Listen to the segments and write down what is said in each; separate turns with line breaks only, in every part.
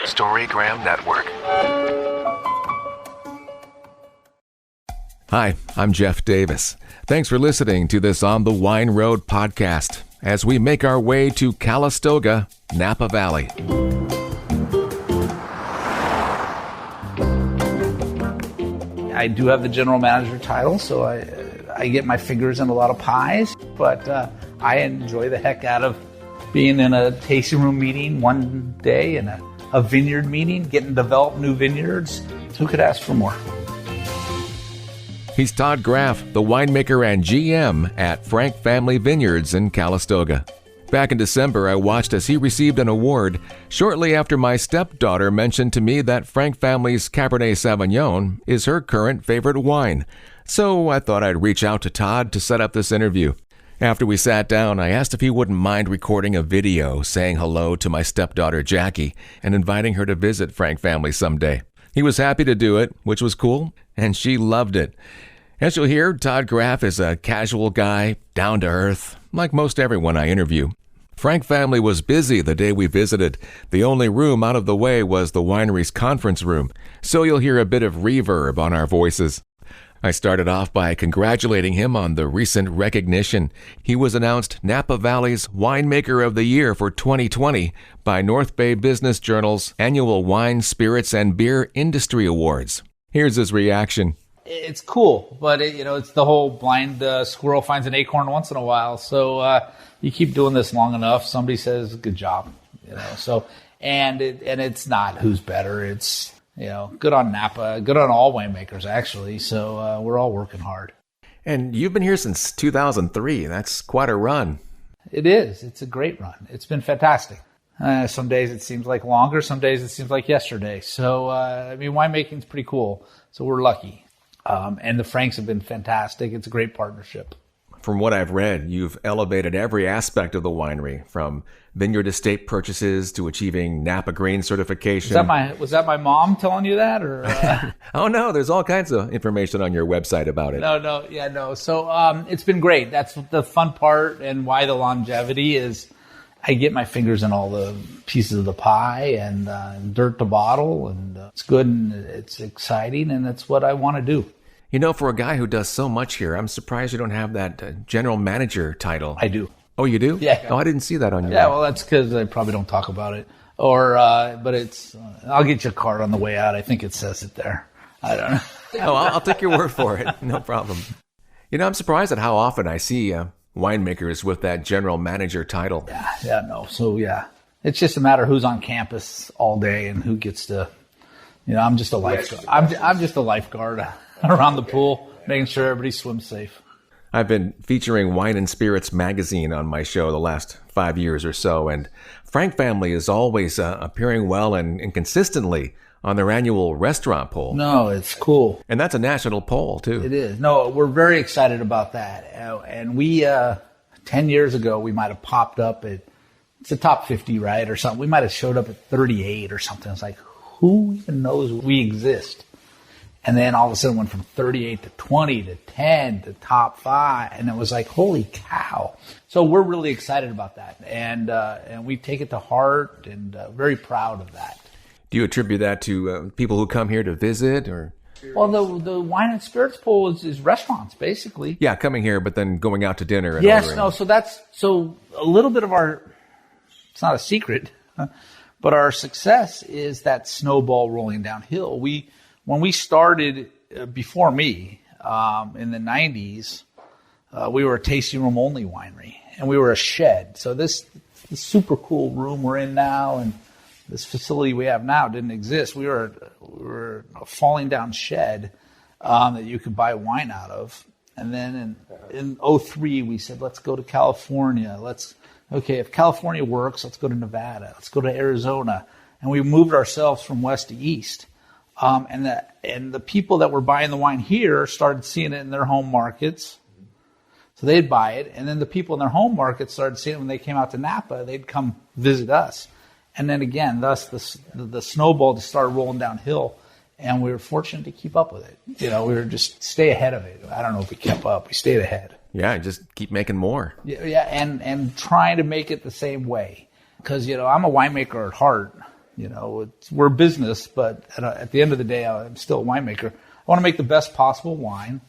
Storygram Network.
Hi, I'm Jeff Davis. Thanks for listening to this On the Wine Road podcast as we make our way to Calistoga, Napa Valley.
I do have the general manager title, so I get my fingers in a lot of pies, but I enjoy the heck out of being in a tasting room meeting one day and a vineyard meeting, getting to develop new vineyards. Who could ask for more?
He's Todd Graff, the winemaker and GM at Frank Family Vineyards in Calistoga. Back in December, I watched as he received an award shortly after my stepdaughter mentioned to me that Frank Family's Cabernet Sauvignon is her current favorite wine. So I thought I'd reach out to Todd to set up this interview. After we sat down, I asked if he wouldn't mind recording a video saying hello to my stepdaughter Jackie and inviting her to visit Frank Family someday. He was happy to do it, which was cool, and she loved it. As you'll hear, Todd Graff is a casual guy, down to earth, like most everyone I interview. Frank Family was busy the day we visited. The only room out of the way was the winery's conference room, so you'll hear a bit of reverb on our voices. I started off by congratulating him on the recent recognition. He was announced Napa Valley's Winemaker of the Year for 2020 by North Bay Business Journal's annual Wine, Spirits, and Beer Industry Awards. Here's his reaction.
It's cool, but it's the whole blind squirrel finds an acorn once in a while. So you keep doing this long enough, somebody says, good job. So and it's not who's better. It's good on Napa, good on all winemakers actually. So we're all working hard.
And you've been here since 2003. That's quite a run.
It is. It's a great run. It's been fantastic. Some days it seems like longer. Some days it seems like yesterday. So winemaking's pretty cool. So we're lucky. And the Franks have been fantastic. It's a great partnership.
From what I've read, you've elevated every aspect of the winery, from vineyard estate purchases to achieving Napa Green certification.
Was that my mom telling you that? Or
Oh, no, there's all kinds of information on your website about it.
No. So it's been great. That's the fun part, and why the longevity is I get my fingers in all the pieces of the pie and dirt to bottle, and it's good and it's exciting, and it's what I want to do.
For a guy who does so much here, I'm surprised you don't have that general manager title.
I do.
Oh, you do?
Yeah.
Oh, I didn't see that on your.
Yeah, well, that's because I probably don't talk about it. But it's. I'll get you a card on the way out. I think it says it there. I don't know.
Oh, I'll take your word for it. No problem. I'm surprised at how often I see winemakers with that general manager title.
So it's just a matter of who's on campus all day and who gets to. I'm just a lifeguard. I'm just a lifeguard around the pool, making sure everybody swims safe.
I've been featuring Wine and Spirits magazine on my show the last 5 years or so, and Frank Family is always appearing well and consistently on their annual restaurant poll.
No, it's cool.
And that's a national poll, too.
It is. No, we're very excited about that. And we, 10 years ago, we might have popped up at, it's a top 50, right, or something. We might have showed up at 38 or something. It's like, who even knows we exist? And then all of a sudden went from 38 to 20 to 10 to top 5. And it was like, holy cow. So we're really excited about that. And we take it to heart and very proud of that.
Do you attribute that to people who come here to visit, or?
Well, the wine and spirits pool is restaurants, basically.
Yeah, coming here, but then going out to dinner. And
yes,
ordering.
no, so a little bit of it's not a secret, but our success is that snowball rolling downhill. When we started, before me, in the 90s, we were a tasting room only winery, and we were a shed. So this super cool room we're in now, and this facility we have now didn't exist. We were a falling down shed that you could buy wine out of. And then in 2003, we said, let's go to California. If California works, let's go to Nevada. Let's go to Arizona. And we moved ourselves from west to east. And the people that were buying the wine here started seeing it in their home markets. So they'd buy it. And then the people in their home markets started seeing it when they came out to Napa. They'd come visit us. And then again, thus the snowball just started rolling downhill, and we were fortunate to keep up with it. We were just stay ahead of it. I don't know if we kept up. We stayed ahead.
Yeah, just keep making more.
Yeah, and trying to make it the same way. Because, I'm a winemaker at heart, we're a business, but at the end of the day, I'm still a winemaker. I want to make the best possible wine.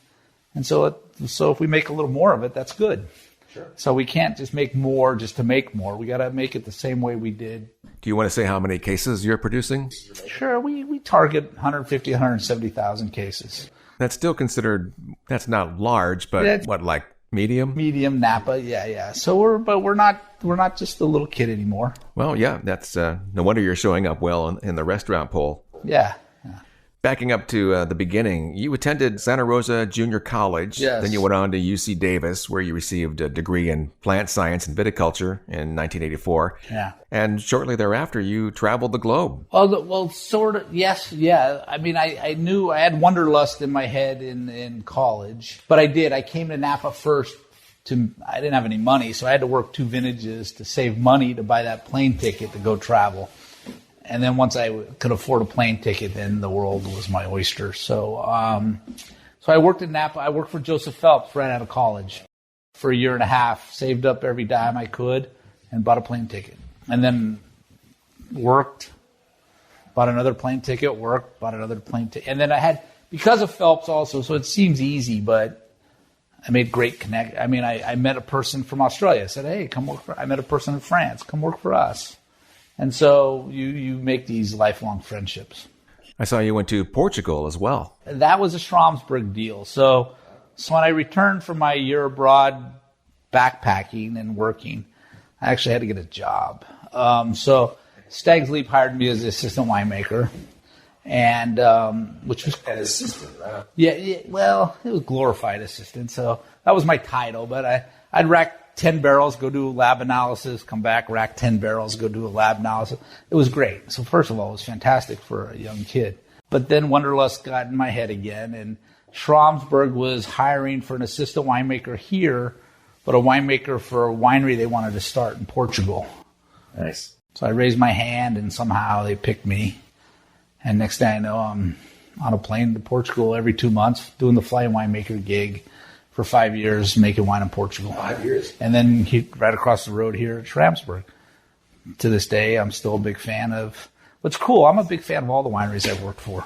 And so if we make a little more of it, that's good. Sure. So we can't just make more just to make more. We got to make it the same way we did.
Do you want to say how many cases you're producing?
Sure. We target 150, 170,000 cases.
That's still considered, that's not large, but like medium?
Medium Napa, yeah. So we're not just a little kid anymore.
Well, yeah, that's no wonder you're showing up well in the restaurant poll.
Yeah.
Backing up to the beginning, you attended Santa Rosa Junior College.
Yes.
Then you went on to UC Davis, where you received a degree in plant science and viticulture in 1984.
Yeah.
And shortly thereafter, you traveled the globe.
Well, sort of, yes, yeah. I mean, I knew I had wanderlust in my head in college, but I came to Napa first. I didn't have any money, so I had to work 2 vintages to save money to buy that plane ticket to go travel. And then once I could afford a plane ticket, then the world was my oyster. So I worked in Napa. I worked for Joseph Phelps right out of college for a year and a half, saved up every dime I could, and bought a plane ticket. And then worked, bought another plane ticket, worked, bought another plane ticket. And then I had, because of Phelps also, so it seems easy, but I made great connect. I mean, I met a person from Australia. I said, hey, come work for, I met a person in France. Come work for us. And so you make these lifelong friendships.
I saw you went to Portugal as well.
That was a Schramsberg deal. So when I returned from my year abroad backpacking and working, I actually had to get a job. So Stag's Leap hired me as the assistant winemaker, and which was
an assistant, right?
Yeah. Well, it was glorified assistant. So that was my title. But I'd rack 10 barrels, go do a lab analysis, come back, rack 10 barrels, go do a lab analysis. It was great. So first of all, it was fantastic for a young kid. But then wanderlust got in my head again, and Schramsberg was hiring for an assistant winemaker here, but a winemaker for a winery they wanted to start in Portugal.
Nice.
So I raised my hand, and somehow they picked me. And next thing I know, I'm on a plane to Portugal every 2 months doing the fly winemaker gig for 5 years, making wine in Portugal.
5 years.
And then right across the road here at Schramsberg. To this day, I'm still a big fan of. What's cool, I'm a big fan of all the wineries I've worked for.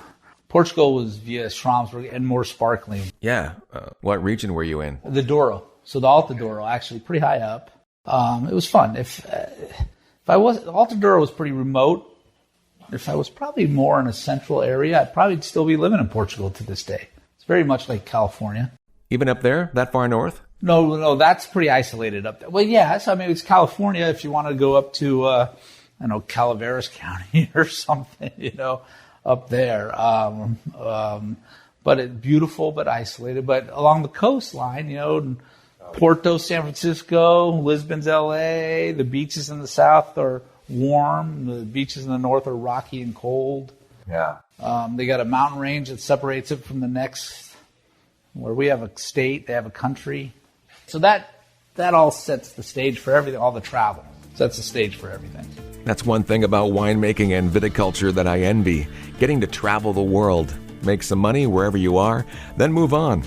Portugal was via Schramsberg and more sparkling.
Yeah. What region were you in?
The Douro. So the Alta Douro, actually, pretty high up. It was fun. If I was, Alta Douro was pretty remote. If I was probably more in a central area, I'd probably still be living in Portugal to this day. It's very much like California.
Even up there, that far north?
No, that's pretty isolated up there. Well, yeah, so I mean, it's California if you want to go up to, Calaveras County or something, up there. But it's beautiful, but isolated. But along the coastline, Porto, San Francisco, Lisbon's LA, the beaches in the south are warm. The beaches in the north are rocky and cold.
Yeah.
They got a mountain range that separates it from the next, where we have a state, they have a country. So that all sets the stage for everything, all the travel sets the stage for everything.
That's one thing about winemaking and viticulture that I envy. Getting to travel the world, make some money wherever you are, then move on.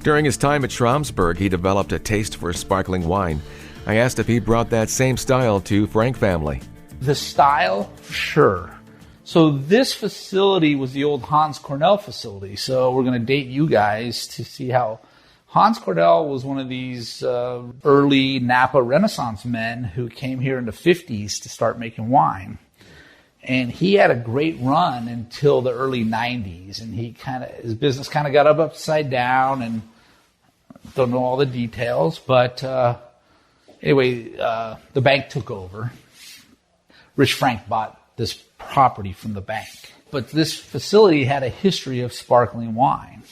During his time at Schramsberg, he developed a taste for sparkling wine. I asked if he brought that same style to Frank Family.
The style, sure. So this facility was the old Hans Cornell facility. So we're going to date you guys to see how Hans Cornell was one of these early Napa Renaissance men who came here in the 50s to start making wine. And he had a great run until the early 90s. And his business kind of got upside down, and don't know all the details. But anyway, the bank took over. Rich Frank bought this property from the bank. But this facility had a history of sparkling wine.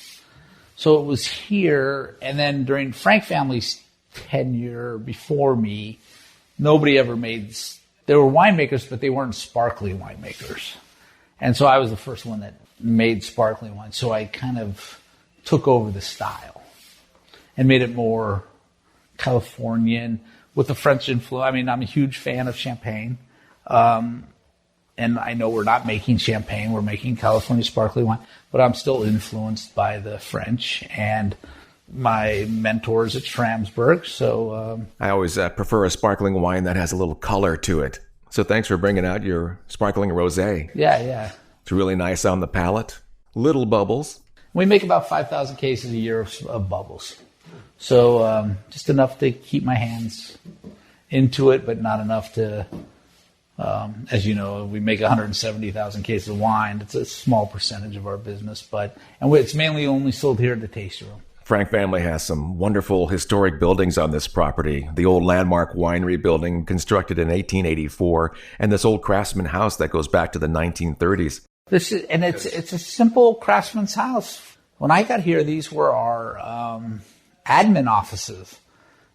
So it was here, and then during Frank family's tenure before me, nobody ever made, they were winemakers, but they weren't sparkling winemakers. And so I was the first one that made sparkling wine. So I kind of took over the style and made it more Californian with the French influence. I mean, I'm a huge fan of champagne. And I know we're not making champagne, we're making California sparkling wine, but I'm still influenced by the French and my mentors at Schramsberg. So
I always prefer a sparkling wine that has a little color to it. So thanks for bringing out your sparkling rosé.
Yeah.
It's really nice on the palate. Little bubbles.
We make about 5,000 cases a year of bubbles. So just enough to keep my hands into it, but not enough to, as you know, we make 170,000 cases of wine. It's a small percentage of our business, and it's mainly only sold here at the tasting room.
Frank Family has some wonderful historic buildings on this property. The old Landmark Winery building constructed in 1884, and this old Craftsman house that goes back to the 1930s.
It's a simple craftsman's house. When I got here, these were our admin offices,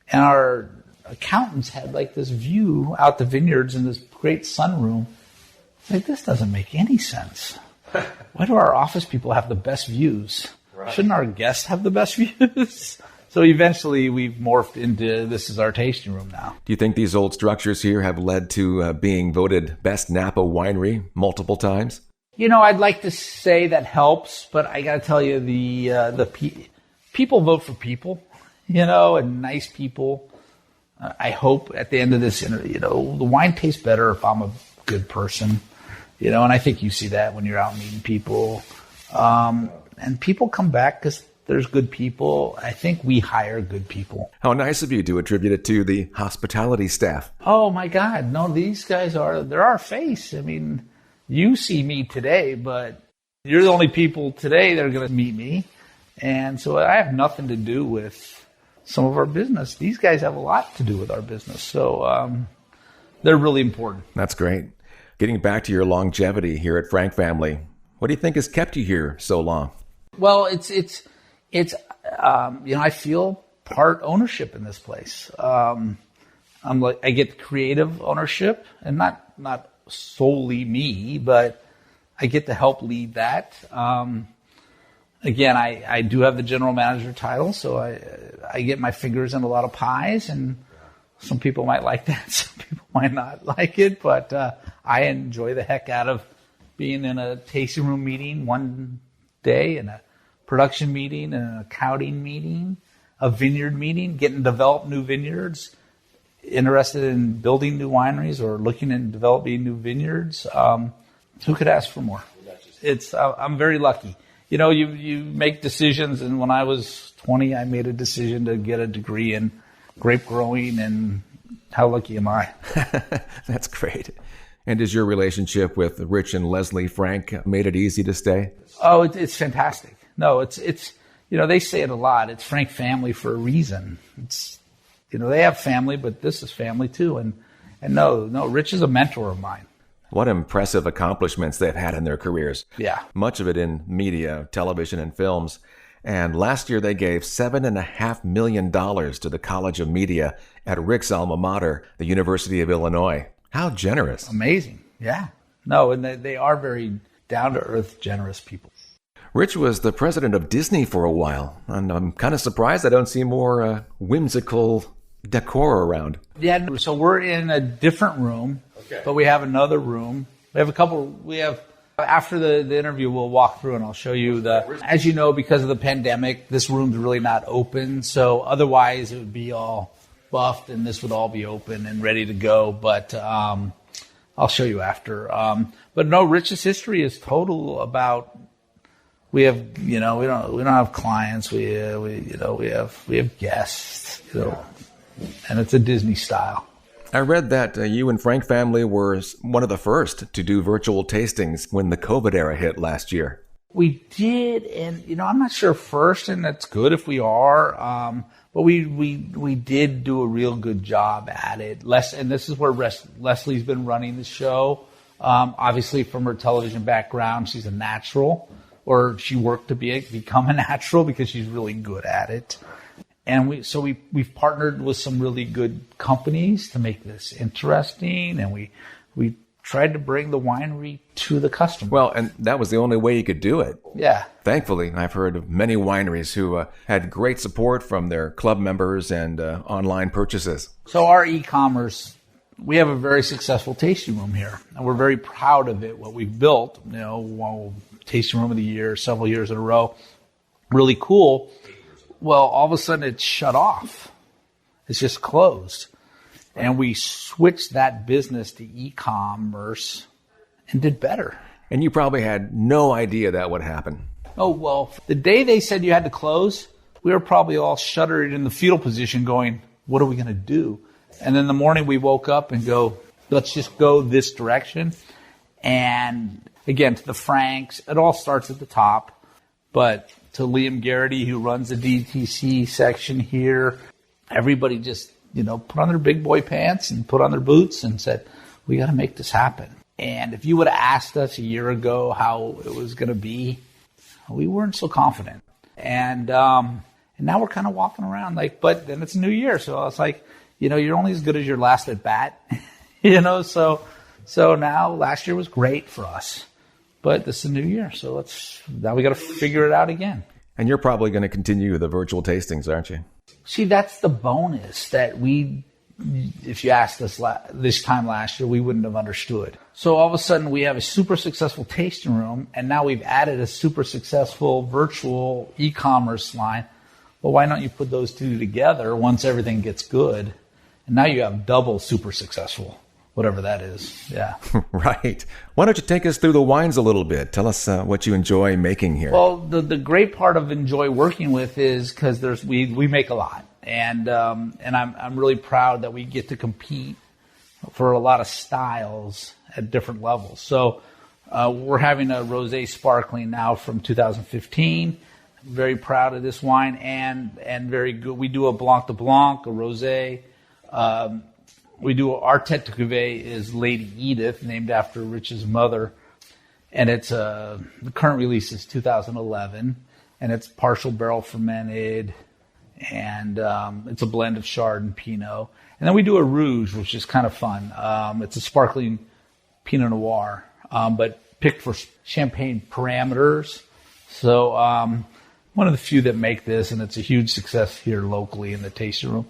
and our accountants had like this view out the vineyards in this great sunroom. Like, this doesn't make any sense. Why do our office people have the best views? Right. Shouldn't our guests have the best views? So eventually we've morphed into this is our tasting room now.
Do you think these old structures here have led to being voted best Napa winery multiple times?
You know, I'd like to say that helps, but I got to tell you, people vote for people, and nice people. I hope at the end of this, the wine tastes better if I'm a good person, and I think you see that when you're out meeting people. And people come back because there's good people. I think we hire good people.
How nice of you to attribute it to the hospitality staff.
Oh, my God. No, these guys they're our face. I mean, you see me today, but you're the only people today that are going to meet me. And so I have nothing to do with some of our business. These guys have a lot to do with our business. So they're really important.
That's great. Getting back to your longevity here at Frank Family, what do you think has kept you here so long?
Well, it's I feel part ownership in this place. I get creative ownership, and not solely me, but I get to help lead that. Again, I do have the general manager title, so I get my fingers in a lot of pies, and some people might like that, some people might not like it, but I enjoy the heck out of being in a tasting room meeting one day, and a production meeting, and an accounting meeting, a vineyard meeting, getting to develop new vineyards, interested in building new wineries or looking at developing new vineyards. Who could ask for more? I'm very lucky. You make decisions, and when I was 20, I made a decision to get a degree in grape growing, and how lucky am I?
That's great. And is your relationship with Rich and Leslie Frank made it easy to stay?
Oh, it's fantastic. No, it's they say it a lot. It's Frank Family for a reason. It's they have family, but this is family too. And no, Rich is a mentor of mine.
What impressive accomplishments they've had in their careers.
Yeah.
Much of it in media, television, and films. And last year they gave $7.5 million to the College of Media at Rick's alma mater, the University of Illinois. How generous.
Amazing. Yeah. No, and they are very down-to-earth, generous people.
Rich was the president of Disney for a while, and I'm kind of surprised I don't see more whimsical decor around.
Yeah, so we're in a different room, but we have another room. After the interview, we'll walk through and I'll show you as you know, because of the pandemic, this room's really not open. So otherwise it would be all buffed and this would all be open and ready to go. But I'll show you after. But no, Rich's history is total about, we have, we don't have clients. We have guests, and it's a Disney style.
I read that you and Frank Family were one of the first to do virtual tastings when the COVID era hit last year.
We did, and I'm not sure first, and that's good if we are. But we did do a real good job at it. And this is where Leslie's been running the show. Obviously, from her television background, she's a natural, or she worked to become a natural because she's really good at it. And we've partnered with some really good companies to make this interesting, and we tried to bring the winery to the customer.
Well, and that was the only way you could do it.
Yeah.
Thankfully, I've heard of many wineries who had great support from their club members and online purchases.
So our e-commerce, we have a very successful tasting room here, and we're very proud of it, what we've built. Tasting room of the year, several years in a row. Really cool. Well, all of a sudden it's shut off. It's just closed. And we switched that business to e-commerce and did better.
And you probably had no idea that would happen.
Oh, well, the day they said you had to close, we were probably all shuddered in the fetal position going, what are we going to do? And then the morning we woke up and go, let's just go this direction. And again, to the Franks, it all starts at the top. But to Liam Garrity, who runs the DTC section here, everybody just, put on their big boy pants and put on their boots and said, we got to make this happen. And if you would have asked us a year ago how it was going to be, we weren't so confident. And now we're kind of walking around but then it's a new year. So it's like, you're only as good as your last at bat, so now last year was great for us, but this is a new year. So now we got to figure it out again.
And you're probably going to continue the virtual tastings, aren't you?
See, that's the bonus that if you asked us this time last year, we wouldn't have understood. So all of a sudden we have a super successful tasting room, and now we've added a super successful virtual e-commerce line. Well, why don't you put those two together once everything gets good? And now you have double super successful, whatever that is. Yeah.
Right. Why don't you take us through the wines a little bit? Tell us what you enjoy making here.
Well, the great part of enjoy working with is because we make a lot. And I'm really proud that we get to compete for a lot of styles at different levels. So we're having a rosé sparkling now from 2015. I'm very proud of this wine and very good. We do a Blanc de Blanc, a rosé. We do our tête de cuvée is Lady Edith, named after Rich's mother, and it's the current release is 2011, and it's partial barrel fermented. And it's a blend of Chard and Pinot. And then we do a Rouge, which is kind of fun. It's a sparkling Pinot Noir, but picked for champagne parameters. So one of the few that make this, and it's a huge success here locally in the tasting room.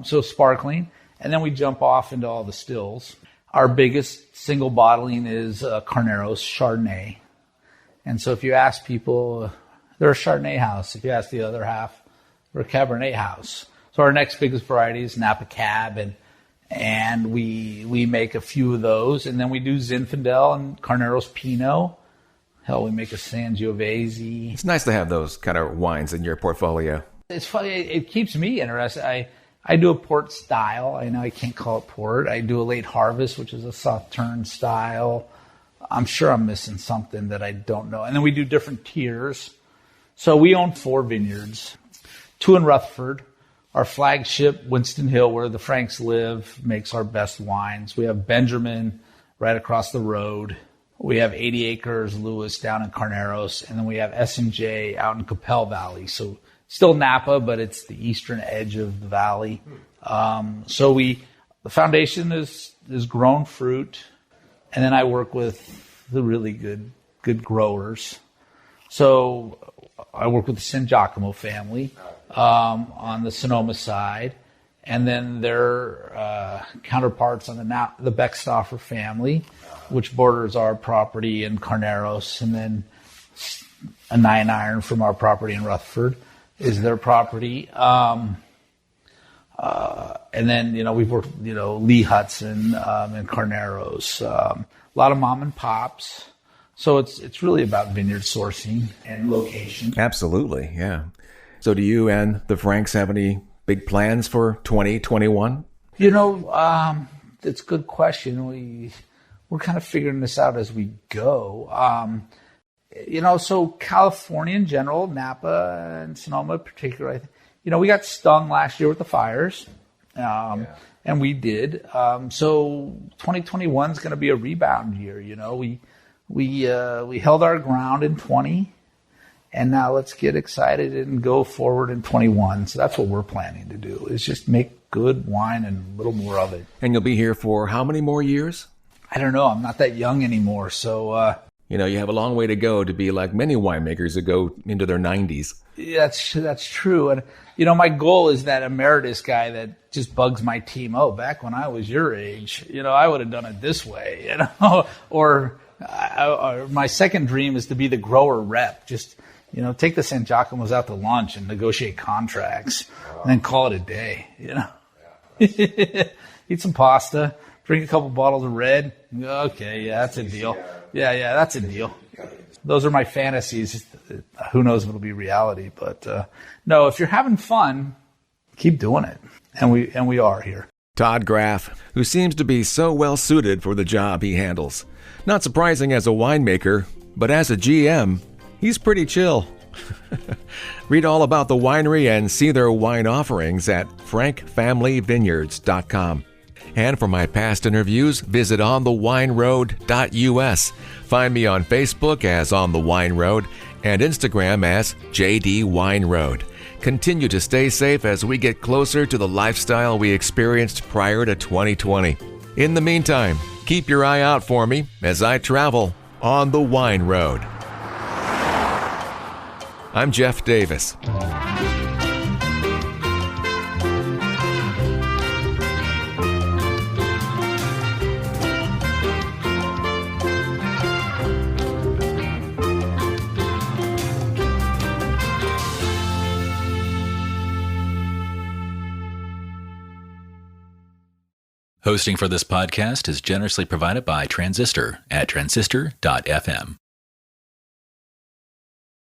So sparkling. And then we jump off into all the stills. Our biggest single bottling is Carneros Chardonnay. And so if you ask people, they're a Chardonnay house. If you ask the other half, we're a Cabernet house. So our next biggest variety is Napa Cab, and we make a few of those, and then we do Zinfandel and Carneros Pinot. Hell, we make a Sangiovese.
It's nice to have those kind of wines in your portfolio.
It's funny. It keeps me interested. I do a port style. I know I can't call it port. I do a late harvest, which is a Sauternes style. I'm sure I'm missing something that I don't know. And then we do different tiers. So we own 4 vineyards. 2 in Rutherford. Our flagship, Winston Hill, where the Franks live, makes our best wines. We have Benjamin right across the road. We have 80 Acres Lewis down in Carneros. And then we have S&J out in Capel Valley. So still Napa, but it's the eastern edge of the valley. So the foundation is grown fruit. And then I work with the really good growers. So I work with the San Giacomo family on the Sonoma side, and then their counterparts on the Beckstoffer family, which borders our property in Carneros, and then a 9 Iron from our property in Rutherford is their property. And then we've worked Lee Hudson and Carneros, a lot of mom and pops. So it's really about vineyard sourcing and location.
Absolutely, yeah. So do you and the Franks have any big plans for 2021?
It's a good question. We're kind of figuring this out as we go. So California in general, Napa and Sonoma in particular, we got stung last year with the fires, and we did. So 2021 is going to be a rebound year. We held our ground in 20, and now let's get excited and go forward in 21. So that's what we're planning to do, is just make good wine and a little more of it.
And you'll be here for how many more years?
I don't know. I'm not that young anymore. So,
you have a long way to go to be like many winemakers that go into their 90s.
That's true. And, my goal is that emeritus guy that just bugs my team. Oh, back when I was your age, I would have done it this way, or my second dream is to be the grower rep. Just, take the San Giacomos out to lunch and negotiate contracts and then call it a day, eat some pasta, drink a couple bottles of red. Okay, yeah, that's a deal. Yeah, that's a deal. Those are my fantasies. Who knows if it'll be reality? But no, if you're having fun, keep doing it. And we are here.
Todd Graff, who seems to be so well suited for the job he handles. Not surprising as a winemaker, but as a GM, he's pretty chill. Read all about the winery and see their wine offerings at frankfamilyvineyards.com. And for my past interviews, visit onthewineroad.us. Find me on Facebook as On The Wine Road and Instagram as JD Wine Road. Continue to stay safe as we get closer to the lifestyle we experienced prior to 2020. In the meantime, keep your eye out for me as I travel on the wine road. I'm Jeff Davis.
Hosting for this podcast is generously provided by Transistor at transistor.fm.